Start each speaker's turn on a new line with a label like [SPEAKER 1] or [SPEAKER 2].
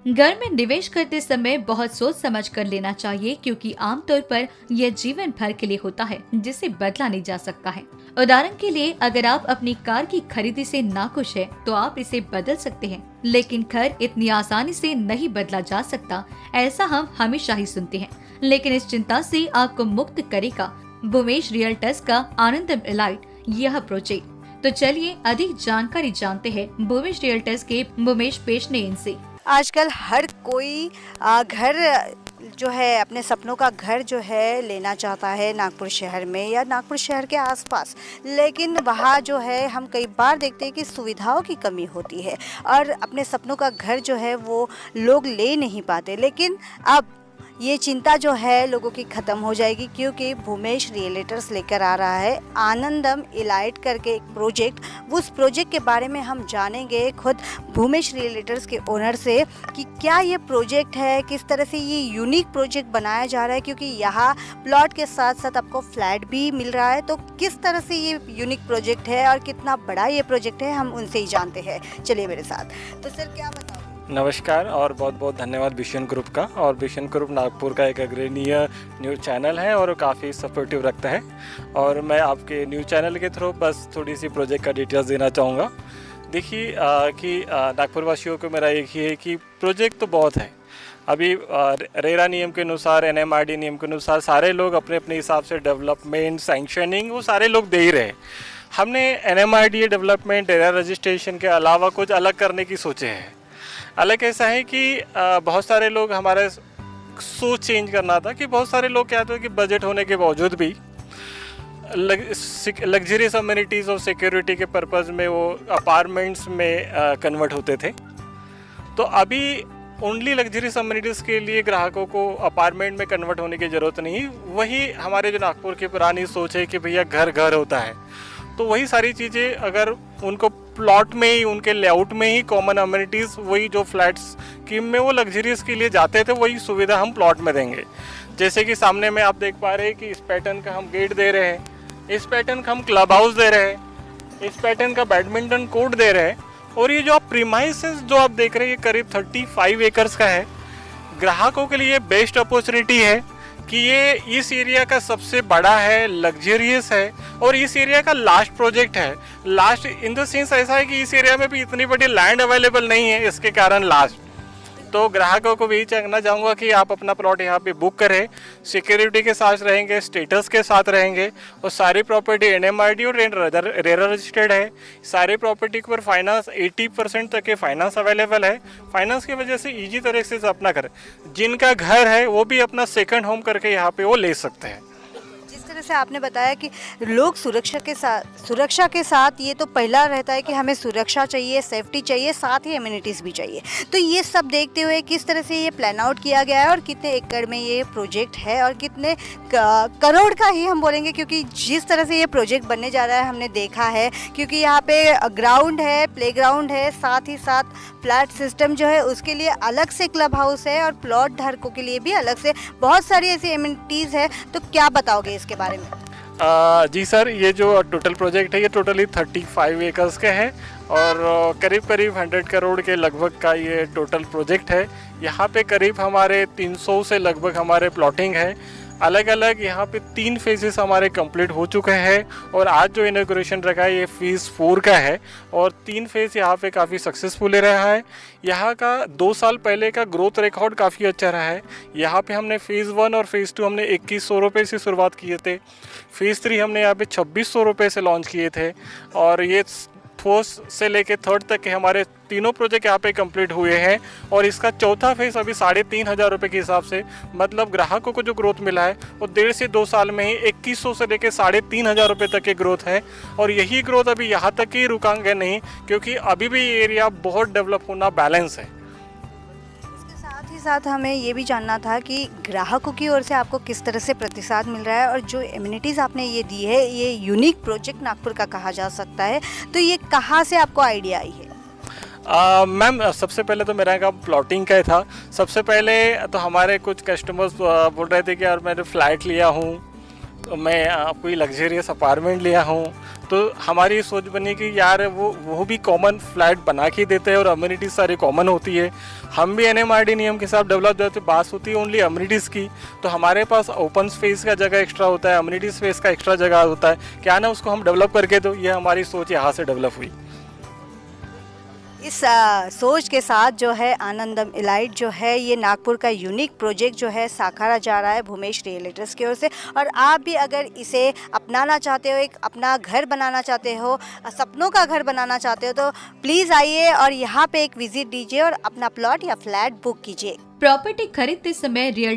[SPEAKER 1] घर में निवेश करते समय बहुत सोच समझ कर लेना चाहिए, क्योंकि आमतौर पर यह जीवन भर के लिए होता है जिसे बदला नहीं जा सकता है। उदाहरण के लिए, अगर आप अपनी कार की खरीदी से नाखुश हैं, तो आप इसे बदल सकते हैं, लेकिन घर इतनी आसानी से नहीं बदला जा सकता, ऐसा हम हमेशा ही सुनते हैं। लेकिन इस चिंता से आपको मुक्त करेगा भूमेश रियल्टर्स का आनंदम इलाइट यह प्रोजेक्ट। तो चलिए अधिक जानकारी जानते हैं भूमेश रियल्टर्स के भूमेश पेशनेन से।
[SPEAKER 2] आजकल हर कोई घर जो है अपने सपनों का घर जो है लेना चाहता है नागपुर शहर में या नागपुर शहर के आसपास, लेकिन वहाँ जो है हम कई बार देखते हैं कि सुविधाओं की कमी होती है और अपने सपनों का घर जो है वो लोग ले नहीं पाते। लेकिन अब ये चिंता जो है लोगों की ख़त्म हो जाएगी, क्योंकि भूमेश रियल्टर्स लेकर आ रहा है आनंदम इलाइट करके एक प्रोजेक्ट। उस प्रोजेक्ट के बारे में हम जानेंगे खुद भूमेश रियल्टर्स के ओनर से कि क्या ये प्रोजेक्ट है, किस तरह से ये यूनिक प्रोजेक्ट बनाया जा रहा है, क्योंकि यहाँ प्लॉट के साथ साथ आपको फ्लैट भी मिल रहा है। तो किस तरह से ये यूनिक प्रोजेक्ट है और कितना बड़ा ये प्रोजेक्ट है, हम उनसे ही जानते हैं। चलिए मेरे साथ। तो सर क्या बताओ।
[SPEAKER 3] नमस्कार और बहुत बहुत धन्यवाद विजन ग्रुप का। और विजन ग्रुप नागपुर का एक अग्रणीय न्यूज़ चैनल है और काफ़ी सपोर्टिव रखता है। और मैं आपके न्यूज़ चैनल के थ्रू बस थोड़ी सी प्रोजेक्ट का डिटेल्स देना चाहूँगा। देखिए कि नागपुर वासियों को मेरा एक ही है कि प्रोजेक्ट तो बहुत है। अभी रेरा नियम के अनुसार, NMRD नियम के अनुसार सारे लोग अपने अपने हिसाब से डेवलपमेंट, सैंक्शनिंग वो सारे लोग दे ही रहे। हमने NMRD डेवलपमेंट, रेरा रजिस्ट्रेशन के अलावा कुछ अलग करने की सोचे हैं। अलग ऐसा है कि बहुत सारे लोग, हमारे सोच चेंज करना था कि बहुत सारे लोग क्या होते हैं कि बजट होने के बावजूद भी लग्जरियस अम्यूनिटीज़ और सिक्योरिटी के पर्पज़ में वो अपार्टमेंट्स में कन्वर्ट होते थे। तो अभी ओनली लग्जरियस अम्यूनिटीज़ के लिए ग्राहकों को अपार्टमेंट में कन्वर्ट होने की ज़रूरत नहीं। वही हमारे जो नागपुर की पुरानी सोच है कि भैया घर घर होता है, तो वही सारी चीज़ें अगर उनको प्लॉट में ही, उनके लेआउट में ही कॉमन अम्यूनिटीज़, वही जो फ्लैट्स स्कीम में वो लग्जरियस के लिए जाते थे, वही सुविधा हम प्लॉट में देंगे। जैसे कि सामने में आप देख पा रहे हैं कि इस पैटर्न का हम गेट दे रहे हैं, इस पैटर्न का हम क्लब हाउस दे रहे हैं, इस पैटर्न का बैडमिंटन कोर्ट दे रहे हैं। और ये जो आप प्रीमाइसेस जो आप देख रहे हैं, ये करीब 35 एकर्स का है। ग्राहकों के लिए बेस्ट अपॉर्चुनिटी है कि ये इस एरिया का सबसे बड़ा है, लग्जरियस है और इस एरिया का लास्ट प्रोजेक्ट है। लास्ट इन द सेंस ऐसा है कि इस एरिया में भी इतनी बड़ी लैंड अवेलेबल नहीं है, इसके कारण लास्ट। तो ग्राहकों को भी कहना चाहूँगा कि आप अपना प्लॉट यहाँ पे बुक करें, सिक्योरिटी के साथ रहेंगे, स्टेटस के साथ रहेंगे और सारी प्रॉपर्टी NMRD और रेरा रजिस्टर्ड है। सारी प्रॉपर्टी के ऊपर फाइनेंस 80% तक के फाइनेंस अवेलेबल है। फाइनेंस की वजह से ईजी तरह से अपना घर, जिनका घर है वो भी अपना सेकंड होम करके यहाँ पे वो ले सकते हैं।
[SPEAKER 2] जिस तरह से आपने बताया कि लोग सुरक्षा के साथ ये तो पहला रहता है कि हमें सुरक्षा चाहिए, सेफ्टी चाहिए, साथ ही एमिनिटीज़ भी चाहिए। तो ये सब देखते हुए किस तरह से ये प्लान आउट किया गया है और कितने एकड़ में ये प्रोजेक्ट है और कितने करोड़ का ही हम बोलेंगे, क्योंकि जिस तरह से ये प्रोजेक्ट बनने जा रहा है हमने देखा है, क्योंकि यहाँ पे ग्राउंड है, प्लेग्राउंड है, साथ ही साथ फ्लैट सिस्टम जो है उसके लिए अलग से क्लब हाउस है और प्लॉट धारकों के लिए भी अलग से बहुत सारी ऐसी एमिनिटीज़ है। तो क्या बताओगे इसके बारे में?
[SPEAKER 3] जी सर, ये जो टोटल प्रोजेक्ट है ये टोटली 35 एकर्स के है और करीब 100 करोड़ के लगभग का ये टोटल प्रोजेक्ट है। यहाँ पे करीब हमारे 300 से लगभग हमारे प्लॉटिंग है। अलग अलग यहाँ पे 3 फेजेस हमारे कंप्लीट हो चुके हैं और आज जो इनॉग्रेशन रखा है ये फेज़ 4 का है और 3 फेज़ यहाँ पे काफ़ी सक्सेसफुल रहा है। यहाँ का 2 साल पहले का ग्रोथ रिकॉर्ड काफ़ी अच्छा रहा है। यहाँ पे हमने फेज़ 1 और फेज़ 2 हमने 2100 रुपये से शुरुआत किए थे। फेज़ 3 हमने यहाँ पे 2600 रुपये से लॉन्च किए थे और ये फोर्थ से लेके थर्ड तक के हमारे तीनों प्रोजेक्ट यहाँ पे कंप्लीट हुए हैं। और इसका चौथा फेज़ अभी 3500 रुपये के हिसाब से, मतलब ग्राहकों को जो ग्रोथ मिला है वो 1.5 से 2 साल में ही 2100 से लेके 3500 रुपये तक की ग्रोथ है। और यही ग्रोथ अभी यहाँ तक ही रुकांगे नहीं, क्योंकि अभी भी ये एरिया बहुत डेवलप होना बैलेंस है।
[SPEAKER 2] साथ हमें ये भी जानना था कि ग्राहकों की ओर से आपको किस तरह से प्रतिसाद मिल रहा है और जो एमिनिटीज़ आपने ये दी है, ये यूनिक प्रोजेक्ट नागपुर का कहा जा सकता है, तो ये कहाँ से आपको आइडिया आई है?
[SPEAKER 3] मैम, सबसे पहले तो मेरा काम प्लॉटिंग का ही था। सबसे पहले तो हमारे कुछ कस्टमर्स बोल रहे थे कि यार मैंने फ्लैट लिया हूँ, तो मैं कोई लग्जरियस अपार्टमेंट लिया हूँ, तो हमारी सोच बनी कि यार वो भी कॉमन फ्लैट बना के देते हैं और अम्यूनिटीज सारी कॉमन होती है। हम भी NMRD नियम के साथ डेवलप जाते, बात होती है ओनली अम्यूनिटीज़ की, तो हमारे पास ओपन स्पेस का जगह एक्स्ट्रा होता है, अम्यूनिटी स्पेस का एक्स्ट्रा जगह होता है, क्या ना उसको हम डेवलप करके दो। ये हमारी सोच यहाँ से डेवलप हुई।
[SPEAKER 2] इस सोच के साथ जो है आनंदम इलाइट जो है ये नागपुर का यूनिक प्रोजेक्ट जो है साकारा जा रहा है भूमेश रियल्टर्स की ओर से। और आप भी अगर इसे अपनाना चाहते हो, एक अपना घर बनाना चाहते हो, सपनों का घर बनाना चाहते हो, तो प्लीज़ आइए और यहाँ पे एक विजिट दीजिए और अपना प्लॉट या फ्लैट बुक कीजिए।
[SPEAKER 1] प्रॉपर्टी खरीदते समय रियल